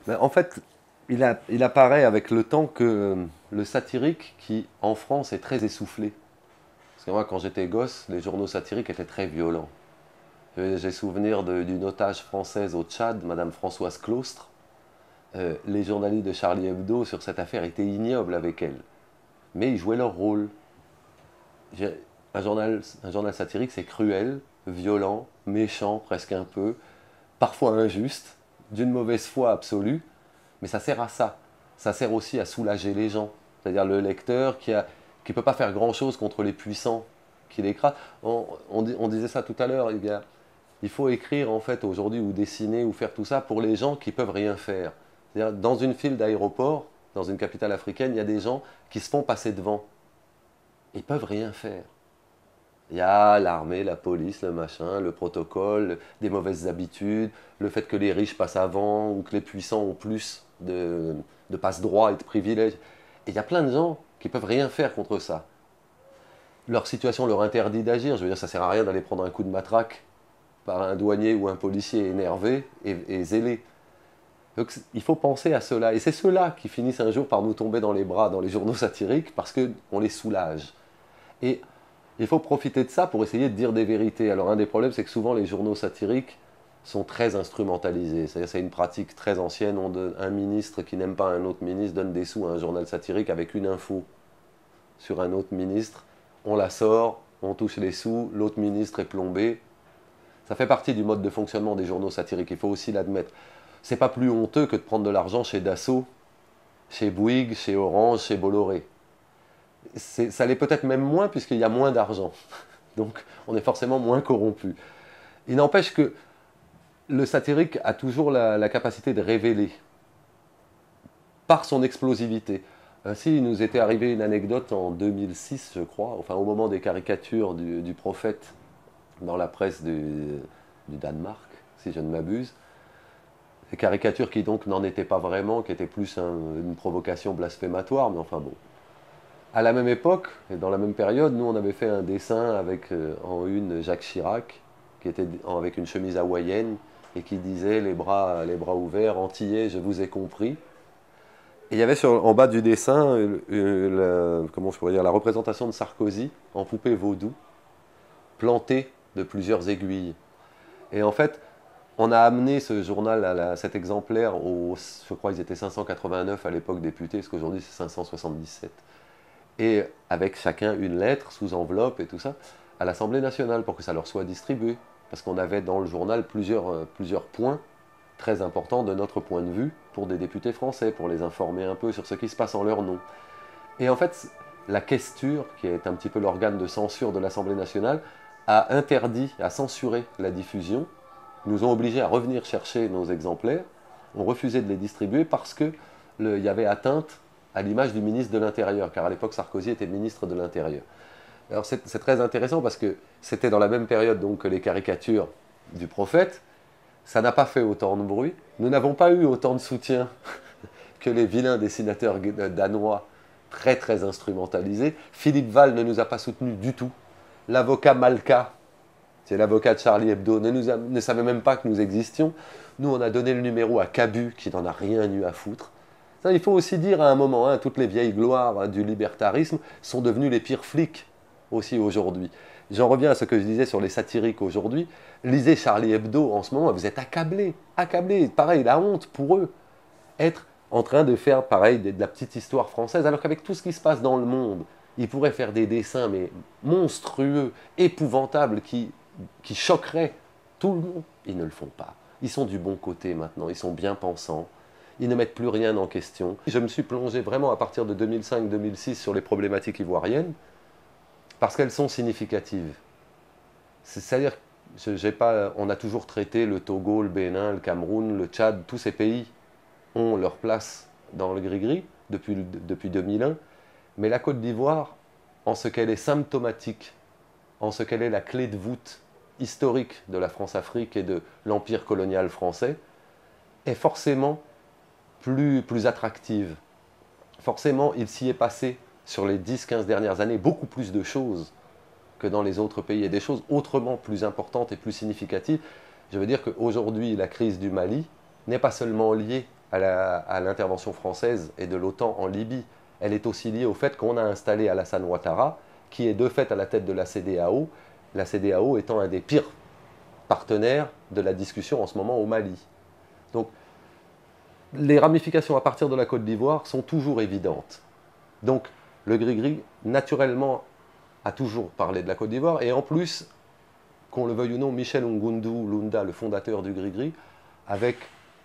Mais en fait, il apparaît avec le temps que le satirique, qui en France est très essoufflé. Parce que moi, quand j'étais gosse, les journaux satiriques étaient très violents. J'ai souvenir d'une otage française au Tchad, Madame Françoise Claustre. Les journalistes de Charlie Hebdo sur cette affaire étaient ignobles avec elle. Mais ils jouaient leur rôle. Un journal satirique, c'est cruel, violent, méchant presque un peu, parfois injuste, d'une mauvaise foi absolue, mais ça sert à ça. Ça sert aussi à soulager les gens. C'est-à-dire le lecteur qui ne peut pas faire grand-chose contre les puissants qui l'écrasent. On disait ça tout à l'heure, il faut écrire en fait aujourd'hui ou dessiner ou faire tout ça pour les gens qui peuvent rien faire. C'est-à-dire, dans une file d'aéroport, dans une capitale africaine, il y a des gens qui se font passer devant. Ils peuvent rien faire. Il y a l'armée, la police, le machin, le protocole, des mauvaises habitudes, le fait que les riches passent avant ou que les puissants ont plus de passe-droit et de privilèges. Et il y a plein de gens qui peuvent rien faire contre ça. Leur situation leur interdit d'agir. Je veux dire, ça sert à rien d'aller prendre un coup de matraque par un douanier ou un policier énervé et zélé. Donc il faut penser à cela. Et c'est ceux-là qui finissent un jour par nous tomber dans les bras dans les journaux satiriques parce qu'on les soulage. Et il faut profiter de ça pour essayer de dire des vérités. Alors un des problèmes, c'est que souvent les journaux satiriques sont très instrumentalisés. C'est-à-dire c'est une pratique très ancienne. Un ministre qui n'aime pas un autre ministre donne des sous à un journal satirique avec une info sur un autre ministre. On la sort, on touche les sous, l'autre ministre est plombé. Ça fait partie du mode de fonctionnement des journaux satiriques, il faut aussi l'admettre. C'est pas plus honteux que de prendre de l'argent chez Dassault, chez Bouygues, chez Orange, chez Bolloré. Ça l'est peut-être même moins puisqu'il y a moins d'argent. Donc on est forcément moins corrompu. Il n'empêche que le satirique a toujours la capacité de révéler par son explosivité. Ainsi, il nous était arrivé une anecdote en 2006, je crois, enfin au moment des caricatures du prophète dans la presse du Danemark, si je ne m'abuse. Des caricatures qui donc n'en étaient pas vraiment, qui étaient plus une provocation blasphématoire, mais enfin bon. À la même époque, et dans la même période, nous on avait fait un dessin avec en une Jacques Chirac, qui était avec une chemise hawaïenne, et qui disait les bras ouverts, Antillais, je vous ai compris. Et il y avait en bas du dessin, comment je pourrais dire, la représentation de Sarkozy en poupée vaudou, plantée de plusieurs aiguilles. Et en fait, on a amené ce journal, cet exemplaire, je crois qu'ils étaient 589 à l'époque députés, parce qu'aujourd'hui c'est 577. Et avec chacun une lettre sous enveloppe et tout ça, à l'Assemblée nationale pour que ça leur soit distribué. Parce qu'on avait dans le journal plusieurs points très importants de notre point de vue pour des députés français, pour les informer un peu sur ce qui se passe en leur nom. Et en fait, la questure, qui est un petit peu l'organe de censure de l'Assemblée nationale, a interdit, a censuré la diffusion, nous ont obligés à revenir chercher nos exemplaires, ont refusé de les distribuer parce qu'il y avait atteinte à l'image du ministre de l'Intérieur, car à l'époque Sarkozy était ministre de l'Intérieur. Alors c'est très intéressant parce que c'était dans la même période donc, que les caricatures du prophète, ça n'a pas fait autant de bruit, nous n'avons pas eu autant de soutien que les vilains dessinateurs danois très très instrumentalisés. Philippe Val ne nous a pas soutenus du tout. L'avocat Malka, c'est l'avocat de Charlie Hebdo, ne savait même pas que nous existions. Nous, on a donné le numéro à Cabu, qui n'en a rien eu à foutre. Ça, il faut aussi dire à un moment, hein, toutes les vieilles gloires hein, du libertarisme sont devenues les pires flics aussi aujourd'hui. J'en reviens à ce que je disais sur les satiriques aujourd'hui. Lisez Charlie Hebdo en ce moment, vous êtes accablés, accablés. Pareil, la honte pour eux. Être en train de faire pareil de la petite histoire française, alors qu'avec tout ce qui se passe dans le monde, ils pourraient faire des dessins mais monstrueux, épouvantables, qui choqueraient tout le monde. Ils ne le font pas. Ils sont du bon côté maintenant, ils sont bien pensants. Ils ne mettent plus rien en question. Je me suis plongé vraiment à partir de 2005-2006 sur les problématiques ivoiriennes parce qu'elles sont significatives. C'est-à-dire, on a toujours traité le Togo, le Bénin, le Cameroun, le Tchad, tous ces pays ont leur place dans le gris-gris depuis 2001, mais la Côte d'Ivoire, en ce qu'elle est symptomatique, en ce qu'elle est la clé de voûte historique de la France-Afrique et de l'empire colonial français, est forcément plus attractive. Forcément, il s'y est passé, sur les 10-15 dernières années, beaucoup plus de choses que dans les autres pays, et des choses autrement plus importantes et plus significatives. Je veux dire qu'aujourd'hui, la crise du Mali n'est pas seulement liée à l'intervention française et de l'OTAN en Libye. Elle est aussi liée au fait qu'on a installé Alassane Ouattara, qui est de fait à la tête de la CEDEAO étant un des pires partenaires de la discussion en ce moment au Mali. Donc, les ramifications à partir de la Côte d'Ivoire sont toujours évidentes. Donc, le Gris-Gris, naturellement, a toujours parlé de la Côte d'Ivoire, et en plus, qu'on le veuille ou non, Michel Ngundu Lunda, le fondateur du Gris-Gris, avec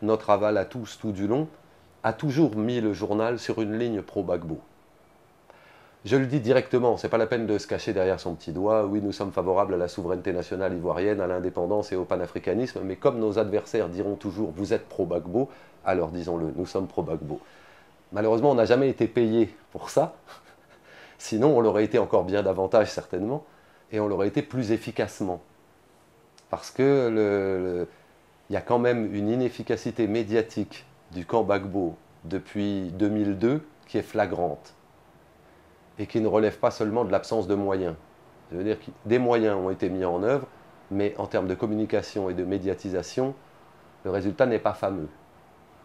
notre aval à tous tout du long, a toujours mis le journal sur une ligne pro-Gbagbo. Je le dis directement, ce n'est pas la peine de se cacher derrière son petit doigt. Oui, nous sommes favorables à la souveraineté nationale ivoirienne, à l'indépendance et au panafricanisme, mais comme nos adversaires diront toujours « vous êtes pro-Gbagbo », alors disons-le, nous sommes pro-Gbagbo. Malheureusement, on n'a jamais été payé pour ça, sinon on l'aurait été encore bien davantage certainement, et on l'aurait été plus efficacement. Parce que il y a quand même une inefficacité médiatique du camp Gbagbo depuis 2002 qui est flagrante et qui ne relève pas seulement de l'absence de moyens. Je veux dire que des moyens ont été mis en œuvre, mais en termes de communication et de médiatisation, le résultat n'est pas fameux.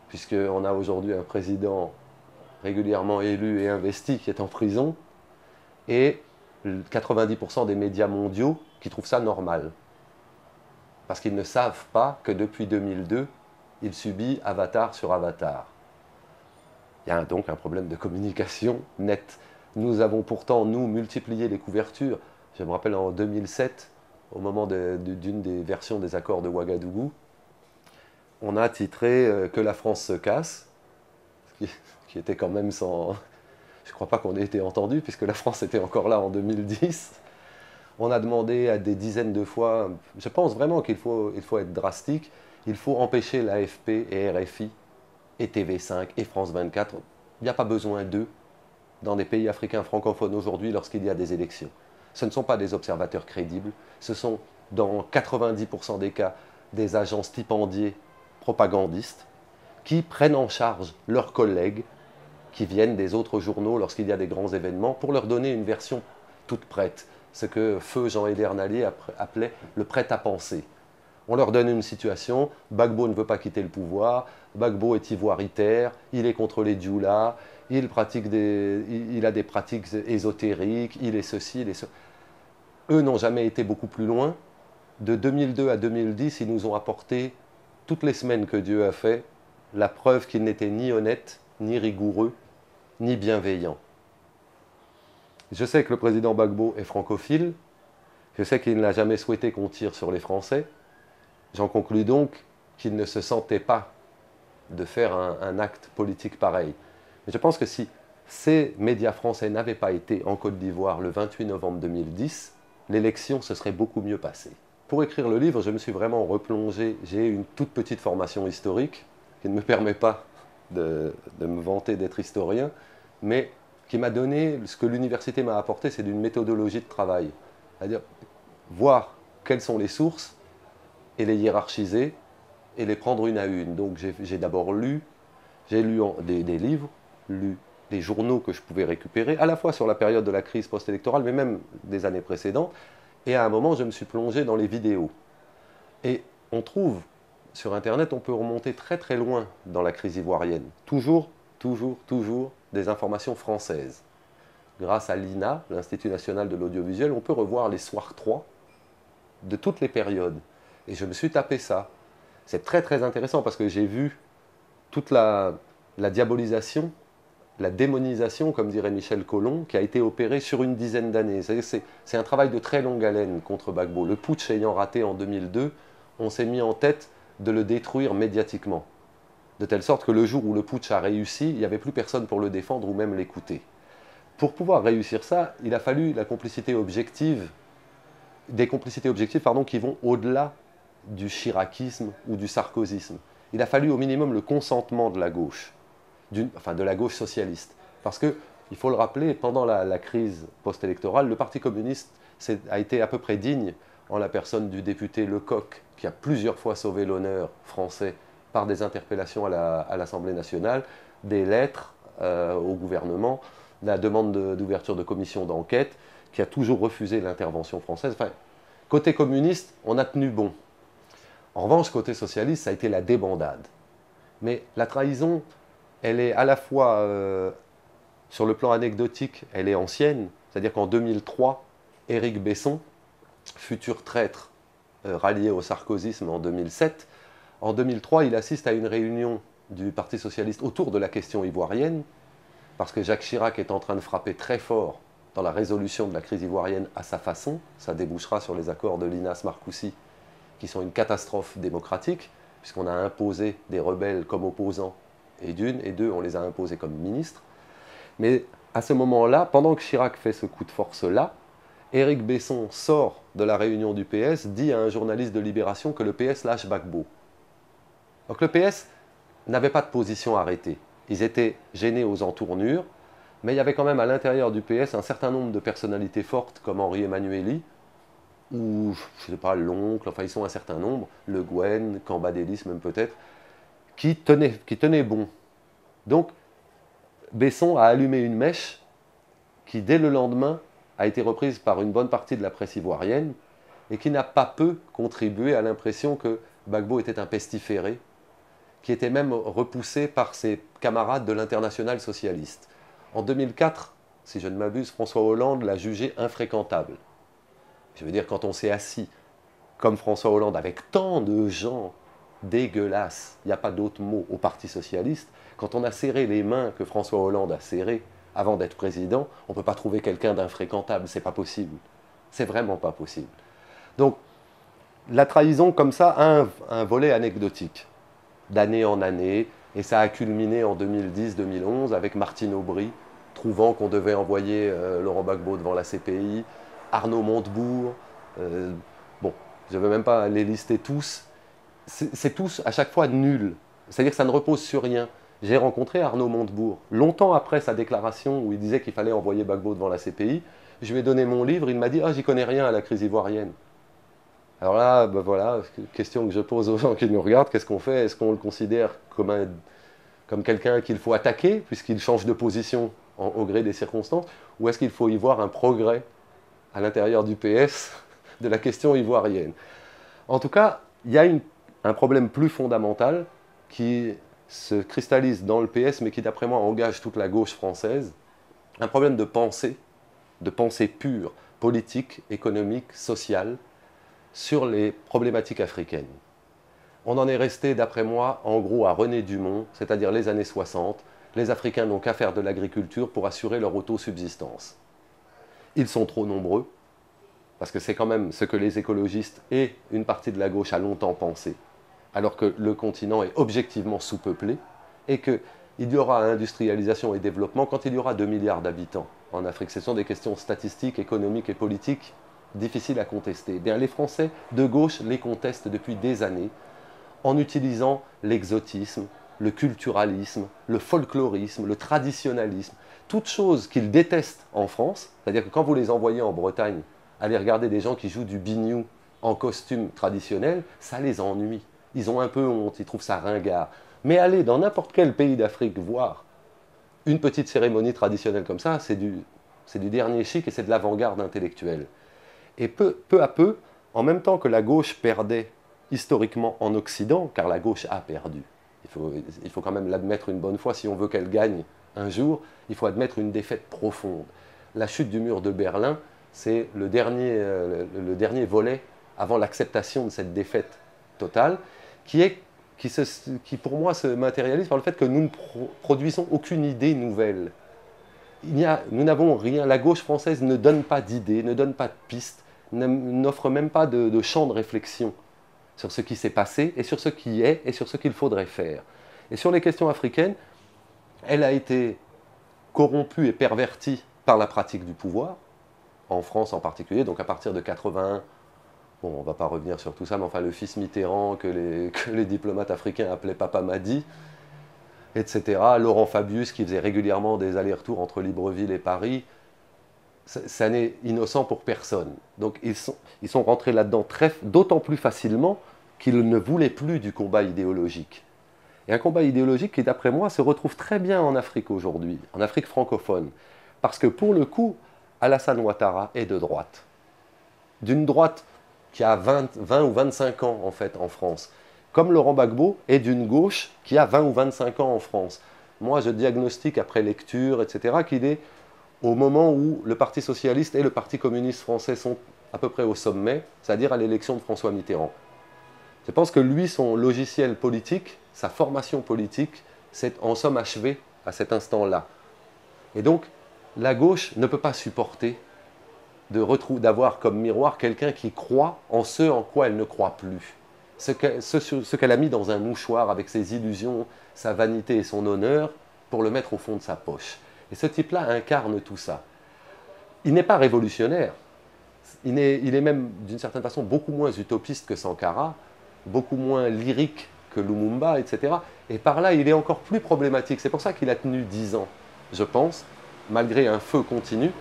Puisqu'on a aujourd'hui un président régulièrement élu et investi qui est en prison, et 90% des médias mondiaux qui trouvent ça normal. Parce qu'ils ne savent pas que depuis 2002, il subit avatar sur avatar. Il y a donc un problème de communication net. Nous avons pourtant, nous, multiplié les couvertures. Je me rappelle en 2007, au moment d'une des versions des accords de Ouagadougou, on a titré « Que la France se casse », qui était quand même sans... Je ne crois pas qu'on ait été entendu, puisque la France était encore là en 2010. On a demandé à des dizaines de fois, je pense vraiment qu'il faut être drastique, il faut empêcher l'AFP et RFI, et TV5 et France 24. Il n'y a pas besoin d'eux dans des pays africains francophones aujourd'hui lorsqu'il y a des élections. Ce ne sont pas des observateurs crédibles, ce sont dans 90% des cas des agents stipendiés propagandistes qui prennent en charge leurs collègues qui viennent des autres journaux lorsqu'il y a des grands événements pour leur donner une version toute prête, ce que feu Jean-Hédère Nallier appelait le prêt-à-penser. On leur donne une situation, Gbagbo ne veut pas quitter le pouvoir, Gbagbo est ivoiritaire, il est contre les djoulas, il a des pratiques ésotériques, il est ceci, il est cela. Eux n'ont jamais été beaucoup plus loin. De 2002 à 2010, ils nous ont apporté, toutes les semaines que Dieu a fait, la preuve qu'ils n'étaient ni honnêtes, ni rigoureux, ni bienveillants. Je sais que le président Gbagbo est francophile, je sais qu'il n'a jamais souhaité qu'on tire sur les Français. J'en conclus donc qu'il ne se sentait pas de faire un acte politique pareil. Mais je pense que si ces médias français n'avaient pas été en Côte d'Ivoire le 28 novembre 2010, l'élection se serait beaucoup mieux passée. Pour écrire le livre, je me suis vraiment replongé. J'ai une toute petite formation historique qui ne me permet pas de me vanter d'être historien, mais qui m'a donné, ce que l'université m'a apporté, c'est d'une méthodologie de travail. C'est-à-dire voir quelles sont les sources et les hiérarchiser et les prendre une à une. Donc j'ai d'abord lu, des livres, lu des journaux que je pouvais récupérer, à la fois sur la période de la crise post-électorale, mais même des années précédentes. Et à un moment, je me suis plongé dans les vidéos. Et on trouve, sur Internet, on peut remonter très très loin dans la crise ivoirienne. Toujours des informations françaises. Grâce à l'INA, l'Institut National de l'Audiovisuel, on peut revoir les soirs 3 de toutes les périodes. Et je me suis tapé ça. C'est très très intéressant parce que j'ai vu toute la diabolisation, la démonisation, comme dirait Michel Collomb, qui a été opérée sur une dizaine d'années. C'est un travail de très longue haleine contre Gbagbo. Le putsch ayant raté en 2002, on s'est mis en tête de le détruire médiatiquement. De telle sorte que le jour où le putsch a réussi, il n'y avait plus personne pour le défendre ou même l'écouter. Pour pouvoir réussir ça, il a fallu la complicité objective, des complicités objectives qui vont au-delà du chiracisme ou du sarkozysme. Il a fallu au minimum le consentement de la gauche, de la gauche socialiste. Parce que, il faut le rappeler, pendant la crise post-électorale, le Parti communiste a été à peu près digne, en la personne du député Lecoq, qui a plusieurs fois sauvé l'honneur français par des interpellations à l'Assemblée nationale, des lettres au gouvernement, la demande d'ouverture de commissions d'enquête, qui a toujours refusé l'intervention française. Enfin, côté communiste, on a tenu bon. En revanche, côté socialiste, ça a été la débandade. Mais la trahison, elle est à la fois, sur le plan anecdotique, elle est ancienne. C'est-à-dire qu'en 2003, Éric Besson, futur traître rallié au sarkozysme en 2007, en 2003, il assiste à une réunion du Parti socialiste autour de la question ivoirienne, parce que Jacques Chirac est en train de frapper très fort dans la résolution de la crise ivoirienne à sa façon. Ça débouchera sur les accords de Linas Marcoussi, qui sont une catastrophe démocratique, puisqu'on a imposé des rebelles comme opposants, et d'une, et deux, on les a imposés comme ministres. Mais à ce moment-là, pendant que Chirac fait ce coup de force-là, Éric Besson sort de la réunion du PS, dit à un journaliste de Libération que le PS lâche Gbagbo. Donc le PS n'avait pas de position arrêtée. Ils étaient gênés aux entournures, mais il y avait quand même à l'intérieur du PS un certain nombre de personnalités fortes, comme Henri Emmanuelli, ou, je ne sais pas, l'oncle, enfin ils sont un certain nombre, Le Guen, Cambadélis même peut-être, qui tenaient bon. Donc, Besson a allumé une mèche qui, dès le lendemain, a été reprise par une bonne partie de la presse ivoirienne et qui n'a pas peu contribué à l'impression que Gbagbo était un pestiféré, qui était même repoussé par ses camarades de l'Internationale socialiste. En 2004, si je ne m'abuse, François Hollande l'a jugé infréquentable. Je veux dire, quand on s'est assis, comme François Hollande, avec tant de gens dégueulasses, il n'y a pas d'autre mot, au Parti socialiste, quand on a serré les mains que François Hollande a serrées avant d'être président, on ne peut pas trouver quelqu'un d'infréquentable, c'est pas possible. C'est vraiment pas possible. Donc, la trahison, comme ça, a un volet anecdotique, d'année en année, et ça a culminé en 2010-2011 avec Martine Aubry, trouvant qu'on devait envoyer Laurent Gbagbo devant la CPI, Arnaud Montebourg, bon, je ne vais même pas les lister tous, c'est tous à chaque fois nul, c'est-à-dire que ça ne repose sur rien. J'ai rencontré Arnaud Montebourg, longtemps après sa déclaration où il disait qu'il fallait envoyer Gbagbo devant la CPI, je lui ai donné mon livre, il m'a dit « Ah, j'y connais rien à la crise ivoirienne ». Alors là, ben voilà, question que je pose aux gens qui nous regardent, qu'est-ce qu'on fait? Est-ce qu'on le considère comme quelqu'un qu'il faut attaquer, puisqu'il change de position au gré des circonstances, ou est-ce qu'il faut y voir un progrès à l'intérieur du PS de la question ivoirienne? En tout cas, il y a un problème plus fondamental qui se cristallise dans le PS, mais qui d'après moi engage toute la gauche française, un problème de pensée pure, politique, économique, sociale, sur les problématiques africaines. On en est resté, d'après moi, en gros à René Dumont, c'est-à-dire les années 60. Les Africains n'ont qu'à faire de l'agriculture pour assurer leur autosubsistance. Ils sont trop nombreux, parce que c'est quand même ce que les écologistes et une partie de la gauche a longtemps pensé, alors que le continent est objectivement sous-peuplé, et qu'il y aura industrialisation et développement quand il y aura 2 milliards d'habitants en Afrique. Ce sont des questions statistiques, économiques et politiques difficiles à contester. Bien, les Français de gauche les contestent depuis des années, en utilisant l'exotisme, le culturalisme, le folklorisme, le traditionnalisme, toutes choses qu'ils détestent en France, c'est-à-dire que quand vous les envoyez en Bretagne, aller regarder des gens qui jouent du biniou en costume traditionnel, ça les ennuie. Ils ont un peu honte, ils trouvent ça ringard. Mais aller dans n'importe quel pays d'Afrique voir une petite cérémonie traditionnelle comme ça, c'est du dernier chic et c'est de l'avant-garde intellectuelle. Et peu à peu, en même temps que la gauche perdait historiquement en Occident, car la gauche a perdu. Il faut quand même l'admettre une bonne fois, si on veut qu'elle gagne un jour, il faut admettre une défaite profonde. La chute du mur de Berlin, c'est le dernier volet avant l'acceptation de cette défaite totale, qui pour moi se matérialise par le fait que nous ne produisons aucune idée nouvelle. Nous n'avons rien, la gauche française ne donne pas d'idées, ne donne pas de pistes, n'offre même pas de champ de réflexion sur ce qui s'est passé et sur ce qui est et sur ce qu'il faudrait faire. Et sur les questions africaines, elle a été corrompue et pervertie par la pratique du pouvoir, en France en particulier, donc à partir de 81, bon, on ne va pas revenir sur tout ça, mais enfin le fils Mitterrand que les diplomates africains appelaient Papa Madi, etc. Laurent Fabius qui faisait régulièrement des allers-retours entre Libreville et Paris, ça n'est innocent pour personne. Donc ils sont rentrés là-dedans d'autant plus facilement qu'ils ne voulaient plus du combat idéologique. Et un combat idéologique qui, d'après moi, se retrouve très bien en Afrique aujourd'hui, en Afrique francophone. Parce que pour le coup, Alassane Ouattara est de droite. D'une droite qui a 20 ou 25 ans en fait en France, comme Laurent Gbagbo est d'une gauche qui a 20 ou 25 ans en France. Moi, je diagnostique après lecture, etc., qu'il est au moment où le Parti socialiste et le Parti communiste français sont à peu près au sommet, c'est-à-dire à l'élection de François Mitterrand. Je pense que lui, son logiciel politique, sa formation politique, s'est en somme achevé à cet instant-là. Et donc, la gauche ne peut pas supporter d'avoir comme miroir quelqu'un qui croit en ce en quoi elle ne croit plus. Ce qu'elle a mis dans un mouchoir avec ses illusions, sa vanité et son honneur pour le mettre au fond de sa poche. Et ce type-là incarne tout ça. Il n'est pas révolutionnaire. Il est même, d'une certaine façon, beaucoup moins utopiste que Sankara, beaucoup moins lyrique que Lumumba, etc. Et par là, il est encore plus problématique. C'est pour ça qu'il a tenu 10 ans, je pense, malgré un feu continu.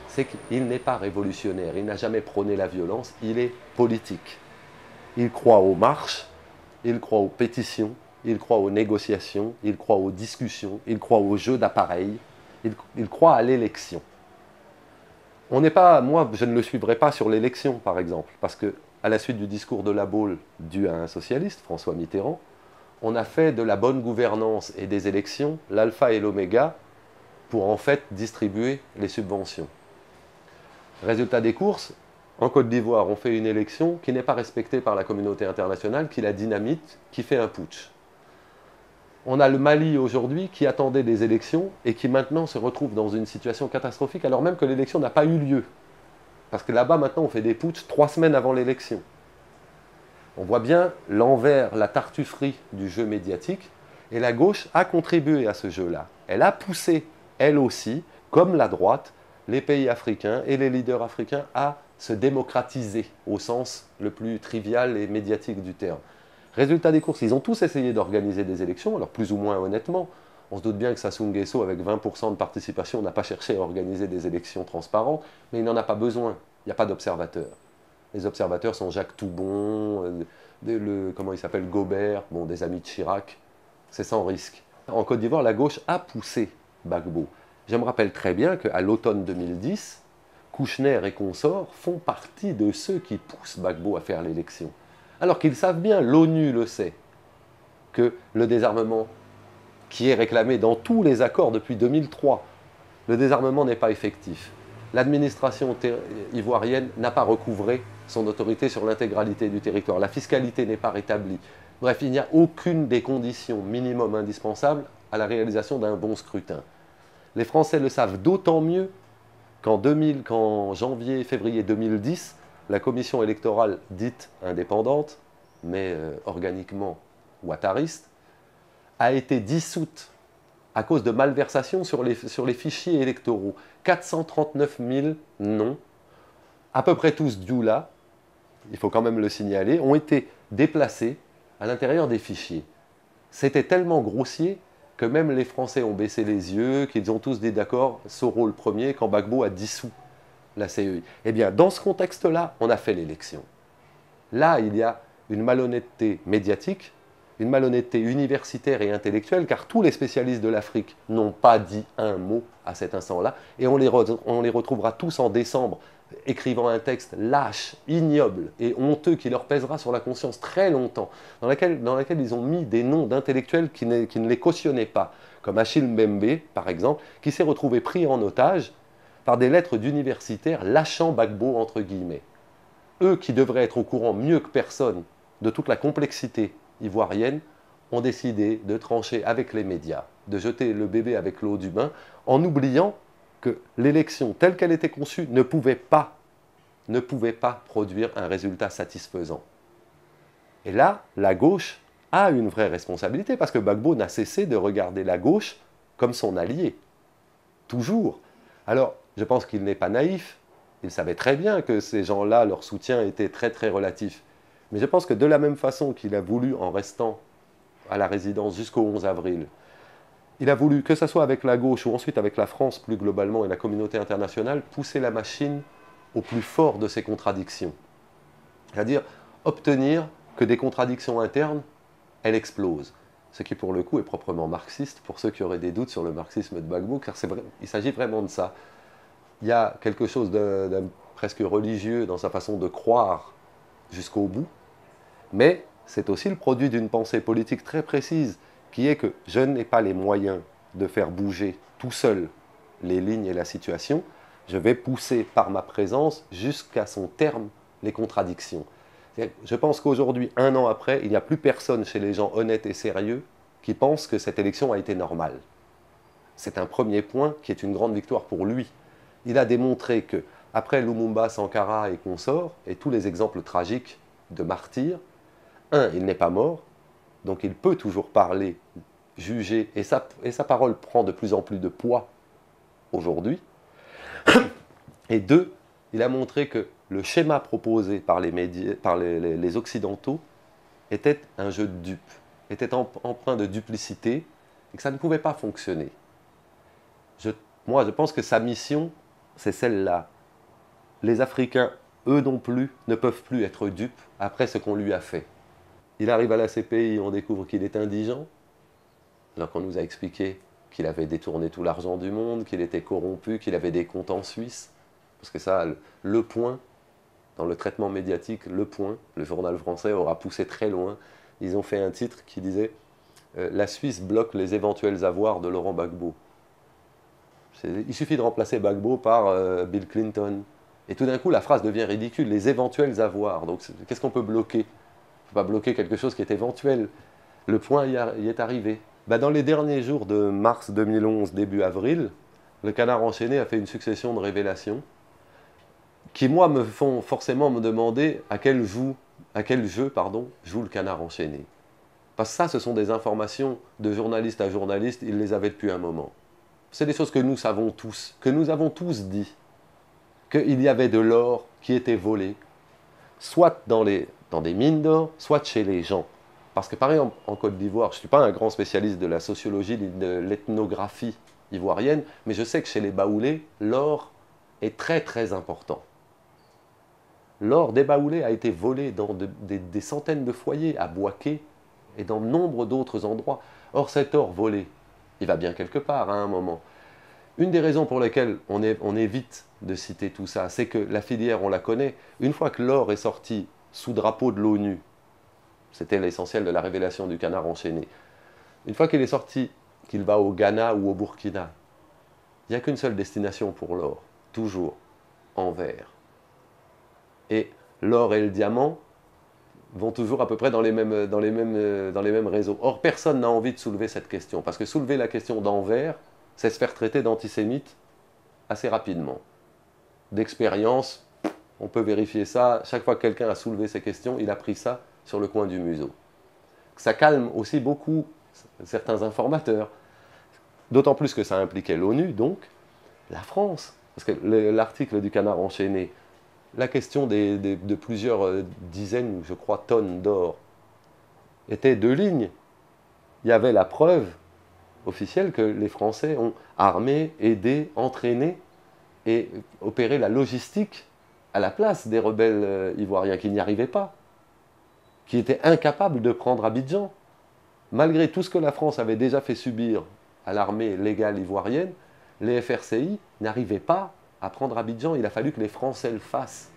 C'est qu'il n'est pas révolutionnaire. Il n'a jamais prôné la violence. Il est politique. Il croit aux marches, il croit aux pétitions, il croit aux négociations, il croit aux discussions, il croit aux jeux d'appareils, il croit à l'élection. On n'est pas, moi, je ne le suivrai pas sur l'élection, par exemple, parce que à la suite du discours de La Baule dû à un socialiste, François Mitterrand, on a fait de la bonne gouvernance et des élections l'alpha et l'oméga pour en fait distribuer les subventions. Résultat des courses, en Côte d'Ivoire, on fait une élection qui n'est pas respectée par la communauté internationale, qui la dynamite, qui fait un putsch. On a le Mali aujourd'hui qui attendait des élections et qui maintenant se retrouve dans une situation catastrophique alors même que l'élection n'a pas eu lieu. Parce que là-bas, maintenant, on fait des putschs 3 semaines avant l'élection. On voit bien l'envers, la tartufferie du jeu médiatique, et la gauche a contribué à ce jeu-là. Elle a poussé, elle aussi, comme la droite, les pays africains et les leaders africains à se démocratiser au sens le plus trivial et médiatique du terme. Résultat des courses, ils ont tous essayé d'organiser des élections, alors plus ou moins honnêtement. On se doute bien que Sassou Nguesso, avec 20% de participation, n'a pas cherché à organiser des élections transparentes, mais il n'en a pas besoin. Il n'y a pas d'observateurs. Les observateurs sont Jacques Toubon, comment il s'appelle, Gobert, bon, des amis de Chirac. C'est sans risque. En Côte d'Ivoire, la gauche a poussé Gbagbo. Je me rappelle très bien qu'à l'automne 2010, Kouchner et consorts font partie de ceux qui poussent Gbagbo à faire l'élection. Alors qu'ils savent bien, l'ONU le sait, que le désarmement qui est réclamé dans tous les accords depuis 2003, le désarmement n'est pas effectif. L'administration ivoirienne n'a pas recouvré son autorité sur l'intégralité du territoire. La fiscalité n'est pas rétablie. Bref, il n'y a aucune des conditions minimum indispensables à la réalisation d'un bon scrutin. Les Français le savent d'autant mieux qu'en janvier-février 2010, la commission électorale dite indépendante, mais organiquement ouattariste, a été dissoute à cause de malversations sur les fichiers électoraux. 439 000 noms, à peu près tous Dioula, il faut quand même le signaler, ont été déplacés à l'intérieur des fichiers. C'était tellement grossier que même les Français ont baissé les yeux, qu'ils ont tous dit d'accord, Soro le premier, quand Gbagbo a dissous la CEI. Eh bien, dans ce contexte-là, on a fait l'élection. Là, il y a une malhonnêteté médiatique, une malhonnêteté universitaire et intellectuelle, car tous les spécialistes de l'Afrique n'ont pas dit un mot à cet instant-là, et on les retrouvera tous en décembre écrivant un texte lâche, ignoble et honteux qui leur pèsera sur la conscience très longtemps, dans laquelle ils ont mis des noms d'intellectuels qui ne les cautionnaient pas, comme Achille Mbembe, par exemple, qui s'est retrouvé pris en otage par des lettres d'universitaires lâchant Gbagbo, entre guillemets. Eux qui devraient être au courant mieux que personne de toute la complexité ivoirienne, ont décidé de trancher avec les médias, de jeter le bébé avec l'eau du bain, en oubliant que l'élection telle qu'elle était conçue ne pouvait pas produire un résultat satisfaisant. Et là, la gauche a une vraie responsabilité, parce que Gbagbo n'a cessé de regarder la gauche comme son allié. Toujours. Alors, je pense qu'il n'est pas naïf. Il savait très bien que ces gens-là, leur soutien était très très relatif. Mais je pense que de la même façon qu'il a voulu, en restant à la résidence jusqu'au 11 avril, il a voulu, que ce soit avec la gauche ou ensuite avec la France plus globalement et la communauté internationale, pousser la machine au plus fort de ses contradictions. C'est-à-dire obtenir que des contradictions internes, elles explosent. Ce qui pour le coup est proprement marxiste, pour ceux qui auraient des doutes sur le marxisme de Gbagbo, car il s'agit vraiment de ça. Il y a quelque chose de presque religieux dans sa façon de croire jusqu'au bout, mais c'est aussi le produit d'une pensée politique très précise, qui est que je n'ai pas les moyens de faire bouger tout seul les lignes et la situation, je vais pousser par ma présence jusqu'à son terme les contradictions. Je pense qu'aujourd'hui, 1 an après, il n'y a plus personne chez les gens honnêtes et sérieux qui pense que cette élection a été normale. C'est un premier point qui est une grande victoire pour lui. Il a démontré que, après Lumumba, Sankara et consorts, et tous les exemples tragiques de martyrs, il n'est pas mort, donc il peut toujours parler, juger, et sa parole prend de plus en plus de poids aujourd'hui. Et 2, il a montré que le schéma proposé par les médias, par les Occidentaux était un jeu de dupes, était empreint de duplicité, et que ça ne pouvait pas fonctionner. Moi, je pense que sa mission, c'est celle-là. Les Africains, eux non plus, ne peuvent plus être dupes après ce qu'on lui a fait. Il arrive à la CPI, on découvre qu'il est indigent, alors qu'on nous a expliqué qu'il avait détourné tout l'argent du monde, qu'il était corrompu, qu'il avait des comptes en Suisse. Parce que ça, Le Point, dans le traitement médiatique, Le Point, le journal français, aura poussé très loin. Ils ont fait un titre qui disait « La Suisse bloque les éventuels avoirs de Laurent Gbagbo ». Il suffit de remplacer Gbagbo par Bill Clinton. Et tout d'un coup, la phrase devient ridicule, les éventuels avoirs. Donc, qu'est-ce qu'on peut bloquer? On ne peut pas bloquer quelque chose qui est éventuel. Le Point y est arrivé. Dans les derniers jours de mars 2011, début avril, le Canard enchaîné a fait une succession de révélations qui, moi, me font forcément me demander à quel jeu joue le Canard enchaîné. Parce que ça, ce sont des informations de journaliste à journaliste, il les avait depuis un moment. C'est des choses que nous savons tous, que nous avons tous dit, qu'il y avait de l'or qui était volé, soit dans des mines d'or, soit chez les gens. Parce que par exemple, en Côte d'Ivoire, je ne suis pas un grand spécialiste de la sociologie ni de l'ethnographie ivoirienne, mais je sais que chez les Baoulés, l'or est très très important. L'or des Baoulés a été volé dans des centaines de foyers, à Bouaké et dans nombre d'autres endroits. Or cet or volé, il va bien quelque part à un moment. Une des raisons pour lesquelles on évite de citer tout ça, c'est que la filière, on la connaît. Une fois que l'or est sorti sous drapeau de l'ONU, c'était l'essentiel de la révélation du Canard enchaîné, une fois qu'il est sorti, qu'il va au Ghana ou au Burkina, il n'y a qu'une seule destination pour l'or, toujours en vert. Et l'or et le diamant vont toujours à peu près dans les mêmes réseaux. Or, personne n'a envie de soulever cette question, parce que soulever la question d'envers, c'est se faire traiter d'antisémite assez rapidement. D'expérience, on peut vérifier ça. Chaque fois que quelqu'un a soulevé ces questions, il a pris ça sur le coin du museau. Ça calme aussi beaucoup certains informateurs. D'autant plus que ça impliquait l'ONU, donc la France. Parce que l'article du Canard enchaîné, la question de plusieurs dizaines, je crois, tonnes d'or était 2 lignes. Il y avait la preuve officielle que les Français ont armé, aidé, entraîné et opéré la logistique à la place des rebelles ivoiriens qui n'y arrivaient pas, qui étaient incapables de prendre Abidjan. Malgré tout ce que la France avait déjà fait subir à l'armée légale ivoirienne, les FRCI n'arrivaient pas à prendre Abidjan. Il a fallu que les Français le fassent.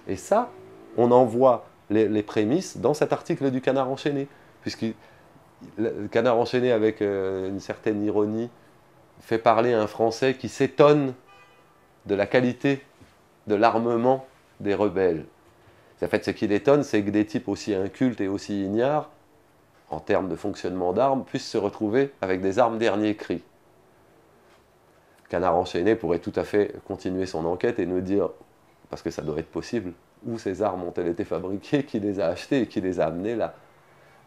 Et ça, on en voit les prémices dans cet article du Canard enchaîné, puisque le Canard enchaîné, avec une certaine ironie, fait parler un Français qui s'étonne de la qualité de l'armement des rebelles. En fait, ce qui l'étonne, c'est que des types aussi incultes et aussi ignares, en termes de fonctionnement d'armes, puissent se retrouver avec des armes dernier cri. Canard enchaîné pourrait tout à fait continuer son enquête et nous dire, parce que ça doit être possible, où ces armes ont-elles été fabriquées, qui les a achetées et qui les a amenées là.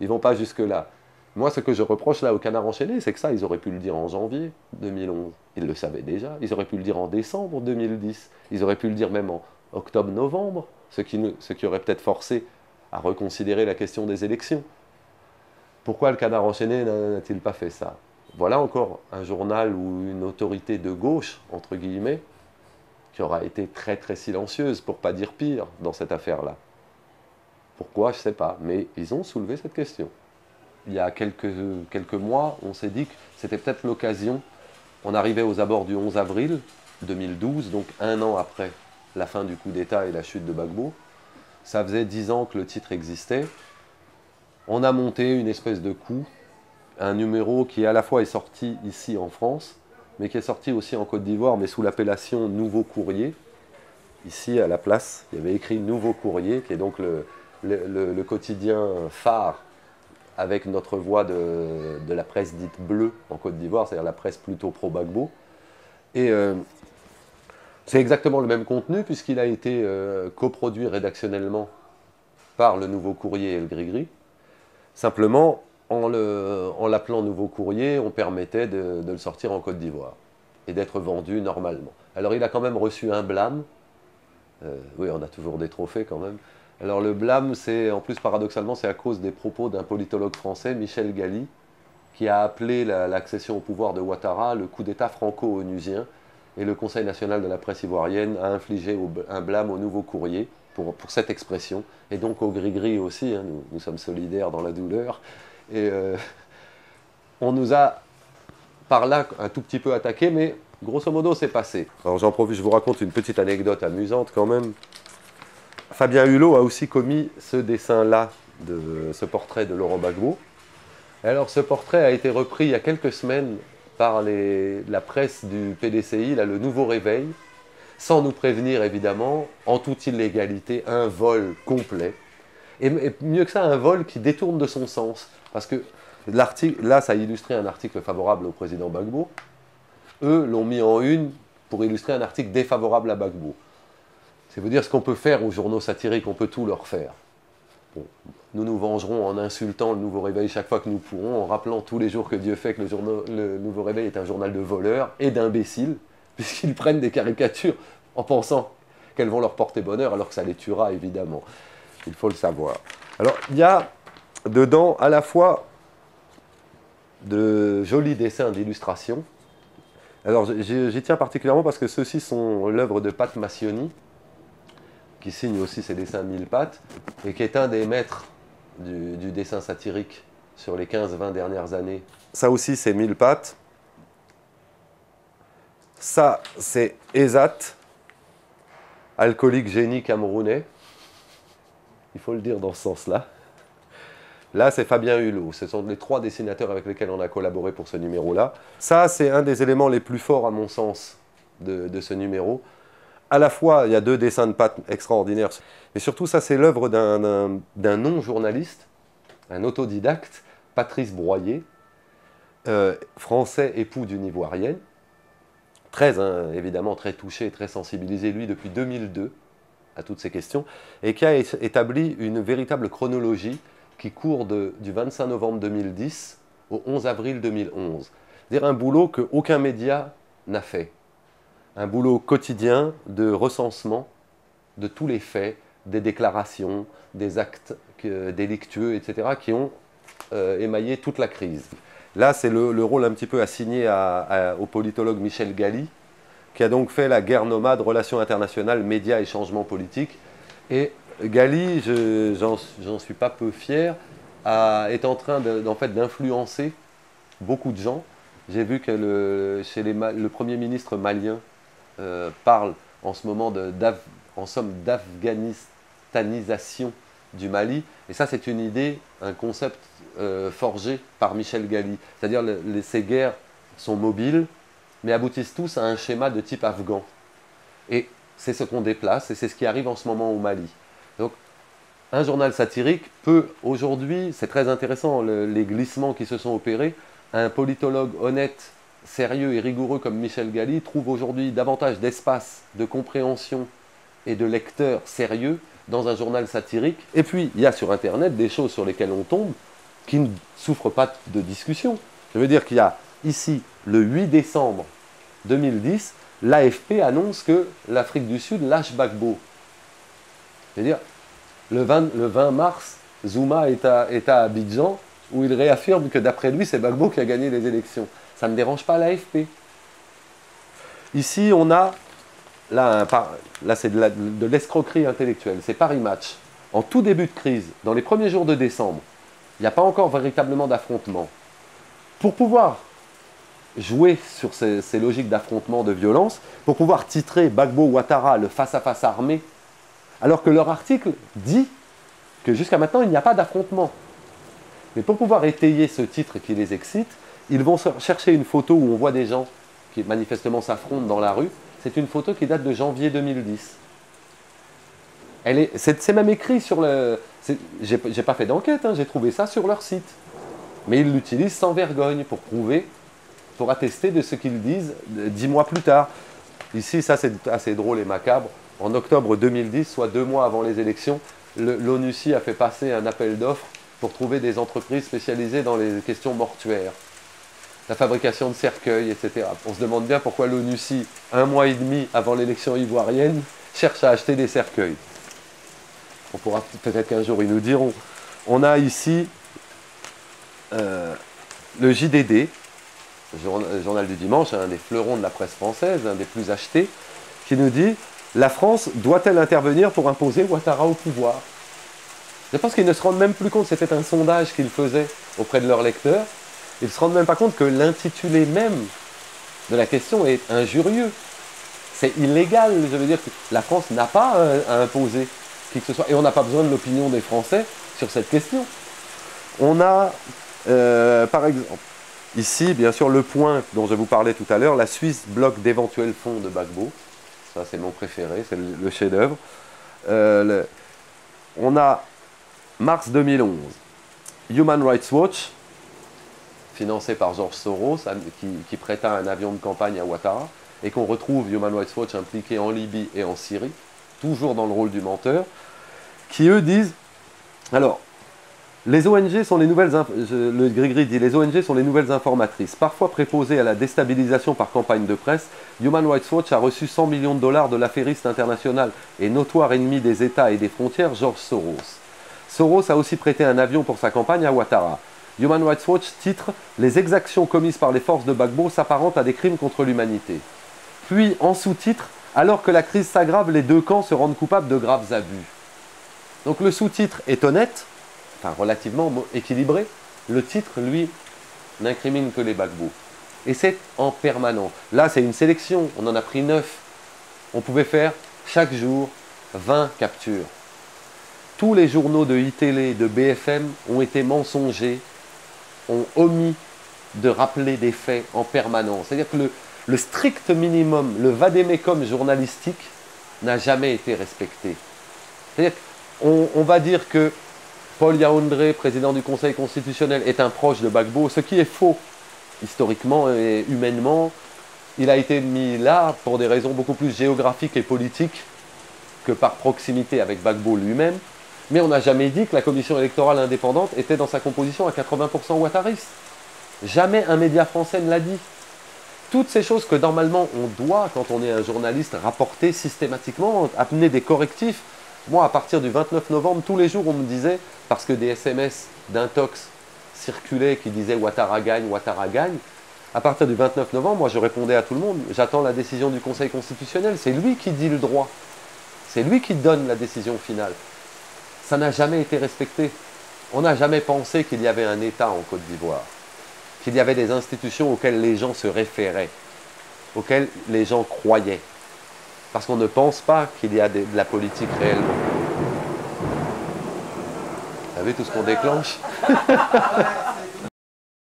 Ils ne vont pas jusque-là. Moi, ce que je reproche là au Canard enchaîné, c'est que ça, ils auraient pu le dire en janvier 2011. Ils le savaient déjà. Ils auraient pu le dire en décembre 2010. Ils auraient pu le dire même en octobre-novembre, ce qui aurait peut-être forcé à reconsidérer la question des élections. Pourquoi le Canard enchaîné n'a-t-il pas fait ça? Voilà encore un journal ou une autorité de gauche, entre guillemets, qui aura été très très silencieuse, pour ne pas dire pire, dans cette affaire-là. Pourquoi, je ne sais pas, mais ils ont soulevé cette question. Il y a quelques mois, on s'est dit que c'était peut-être l'occasion. On arrivait aux abords du 11 avril 2012, donc 1 an après la fin du coup d'État et la chute de Gbagbo. Ça faisait 10 ans que le titre existait. on a monté une espèce de coup, un numéro qui à la fois est sorti ici en France, mais qui est sorti aussi en Côte d'Ivoire, mais sous l'appellation Nouveau Courrier. Ici, à la place, il y avait écrit Nouveau Courrier, qui est donc le quotidien phare avec notre voix de la presse dite bleue en Côte d'Ivoire, c'est-à-dire la presse plutôt pro-Gbagbo. Et c'est exactement le même contenu, puisqu'il a été coproduit rédactionnellement par le Nouveau Courrier et le Gris-Gris. Simplement, en l'appelant Nouveau Courrier, on permettait de le sortir en Côte d'Ivoire et d'être vendu normalement. Alors il a quand même reçu un blâme. Oui, on a toujours des trophées quand même. Alors le blâme, c'est, en plus paradoxalement, c'est à cause des propos d'un politologue français, Michel Galli, qui a appelé l'accession au pouvoir de Ouattara le coup d'État franco-onusien. Et le Conseil national de la presse ivoirienne a infligé un blâme au Nouveau Courrier pour cette expression, et donc au Gris-Gris aussi, hein, nous sommes solidaires dans la douleur. Et on nous a par là un tout petit peu attaqué, mais grosso modo c'est passé. Alors j'en profite, je vous raconte une petite anecdote amusante quand même. Fabien Hulot a aussi commis ce dessin-là, ce portrait de Laurent Gbagbo. Et alors ce portrait a été repris il y a quelques semaines par la presse du PDCI, là, le Nouveau Réveil, sans nous prévenir évidemment, en toute illégalité, un vol complet. Et mieux que ça, un vol qui détourne de son sens. Parce que l'article, là, ça a illustré un article favorable au président Gbagbo. Eux l'ont mis en une pour illustrer un article défavorable à Gbagbo. C'est vous dire ce qu'on peut faire aux journaux satiriques, on peut tout leur faire. Bon, nous nous vengerons en insultant le Nouveau Réveil chaque fois que nous pourrons, en rappelant tous les jours que Dieu fait que le Nouveau Réveil est un journal de voleurs et d'imbéciles, puisqu'ils prennent des caricatures en pensant qu'elles vont leur porter bonheur, alors que ça les tuera évidemment. Il faut le savoir. Alors, il y a dedans à la fois de jolis dessins d'illustration. Alors, j'y tiens particulièrement parce que ceux-ci sont l'œuvre de Pat Massioni, qui signe aussi ses dessins mille pattes, et qui est un des maîtres du dessin satirique sur les 15-20 dernières années. Ça aussi, c'est mille pattes. Ça, c'est Ezat, alcoolique génie camerounais. Il faut le dire dans ce sens-là. Là, c'est Fabien Hulot. Ce sont les 3 dessinateurs avec lesquels on a collaboré pour ce numéro-là. Ça, c'est un des éléments les plus forts, à mon sens, de ce numéro. À la fois, il y a 2 dessins de pattes extraordinaires, mais surtout, ça, c'est l'œuvre d'un non-journaliste, un autodidacte, Patrice Broyer, français, époux d'une Ivoirienne, évidemment très touché, très sensibilisé, lui, depuis 2002, à toutes ces questions, et qui a établi une véritable chronologie qui court du 25 novembre 2010 au 11 avril 2011. C'est-à-dire un boulot qu'aucun média n'a fait. Un boulot quotidien de recensement de tous les faits, des déclarations, des actes délictueux, etc., qui ont émaillé toute la crise. Là, c'est le rôle un petit peu assigné au politologue Michel Galli, qui a donc fait la guerre nomade, relations internationales, médias et changement politique. Et Galli, j'en suis pas peu fier, est en train d'influencer beaucoup de gens. J'ai vu que le Premier ministre malien parle en ce moment en somme d'afghanistanisation du Mali. Et ça, c'est une idée, un concept forgé par Michel Galli. C'est-à-dire ces guerres sont mobiles, mais aboutissent tous à un schéma de type afghan. Et c'est ce qu'on déplace, et c'est ce qui arrive en ce moment au Mali. Donc, un journal satirique peut aujourd'hui, c'est très intéressant, les glissements qui se sont opérés, un politologue honnête, sérieux et rigoureux comme Michel Galli trouve aujourd'hui davantage d'espace, de compréhension et de lecteurs sérieux dans un journal satirique. Et puis, il y a sur Internet des choses sur lesquelles on tombe qui ne souffrent pas de discussion. Je veux dire qu'il y a ici, le 8 décembre 2010, l'AFP annonce que l'Afrique du Sud lâche Gbagbo. C'est-à-dire, le 20 mars, Zuma est à Abidjan, où il réaffirme que d'après lui, c'est Gbagbo qui a gagné les élections. Ça ne dérange pas l'AFP. Ici, on a, là c'est de l'escroquerie intellectuelle, c'est Paris Match. En tout début de crise, dans les premiers jours de décembre, il n'y a pas encore véritablement d'affrontement. Pour pouvoir jouer sur ces logiques d'affrontement, de violence, pour pouvoir titrer Gbagbo Ouattara le face-à-face armé, alors que leur article dit que jusqu'à maintenant, il n'y a pas d'affrontement. Mais pour pouvoir étayer ce titre qui les excite, ils vont chercher une photo où on voit des gens qui manifestement s'affrontent dans la rue. C'est une photo qui date de janvier 2010. C'est même écrit sur le... J'ai pas fait d'enquête, hein, j'ai trouvé ça sur leur site. Mais ils l'utilisent sans vergogne pour prouver, pour attester de ce qu'ils disent 10 mois plus tard. Ici, ça c'est assez drôle et macabre. En octobre 2010, soit 2 mois avant les élections, l'ONUCI a fait passer un appel d'offres pour trouver des entreprises spécialisées dans les questions mortuaires, la fabrication de cercueils, etc. On se demande bien pourquoi l'ONUCI, 1 mois et demi avant l'élection ivoirienne, cherche à acheter des cercueils. On pourra peut-être qu'un jour ils nous diront. On a ici le JDD, le journal du dimanche, un des fleurons de la presse française, un des plus achetés, qui nous dit « La France doit-elle intervenir pour imposer Ouattara au pouvoir ?» Je pense qu'ils ne se rendent même plus compte, c'était un sondage qu'ils faisaient auprès de leurs lecteurs, ils ne se rendent même pas compte que l'intitulé même de la question est injurieux. C'est illégal, je veux dire que la France n'a pas à imposer qui que ce soit, et on n'a pas besoin de l'opinion des Français sur cette question. On a, par exemple, ici, bien sûr, le point dont je vous parlais tout à l'heure, la Suisse bloque d'éventuels fonds de Gbagbo. Ça, c'est mon préféré, c'est le chef-d'œuvre. On a mars 2011, Human Rights Watch, financé par George Soros, qui prêta un avion de campagne à Ouattara, et qu'on retrouve Human Rights Watch impliqué en Libye et en Syrie, toujours dans le rôle du menteur, qui eux disent, alors, les ONG sont les nouvelles, le Grigri dit, les ONG sont les nouvelles informatrices. Parfois préposées à la déstabilisation par campagne de presse, Human Rights Watch a reçu 100 millions de dollars de l'affairiste international et notoire ennemi des États et des frontières, George Soros. Soros a aussi prêté un avion pour sa campagne à Ouattara. Human Rights Watch titre « Les exactions commises par les forces de Gbagbo s'apparentent à des crimes contre l'humanité ». Puis, en sous-titre, « Alors que la crise s'aggrave, les deux camps se rendent coupables de graves abus ». Donc le sous-titre est honnête, enfin relativement équilibré. Le titre, lui, n'incrimine que les Gbagbo. Et c'est en permanent. Là, c'est une sélection, on en a pris 9. On pouvait faire chaque jour 20 captures. Tous les journaux de iTélé, de BFM ont été mensongers, ont omis de rappeler des faits en permanence. C'est-à-dire que le strict minimum, le vadémécum journalistique n'a jamais été respecté. C'est-à-dire qu'on va dire que Paul Yaoundé, président du Conseil constitutionnel, est un proche de Gbagbo, ce qui est faux, historiquement et humainement. Il a été mis là pour des raisons beaucoup plus géographiques et politiques que par proximité avec Gbagbo lui-même. Mais on n'a jamais dit que la commission électorale indépendante était dans sa composition à 80% ouattariste. Jamais un média français ne l'a dit. Toutes ces choses que normalement on doit, quand on est un journaliste, rapporter systématiquement, amener des correctifs. Moi, à partir du 29 novembre, tous les jours, on me disait, parce que des SMS d'intox circulaient qui disaient « Ouattara gagne, Ouattara gagne », à partir du 29 novembre, moi je répondais à tout le monde, j'attends la décision du Conseil constitutionnel, c'est lui qui dit le droit, c'est lui qui donne la décision finale. Ça n'a jamais été respecté. On n'a jamais pensé qu'il y avait un État en Côte d'Ivoire, qu'il y avait des institutions auxquelles les gens se référaient, auxquelles les gens croyaient. Parce qu'on ne pense pas qu'il y a de la politique réellement. Vous savez tout ce qu'on déclenche?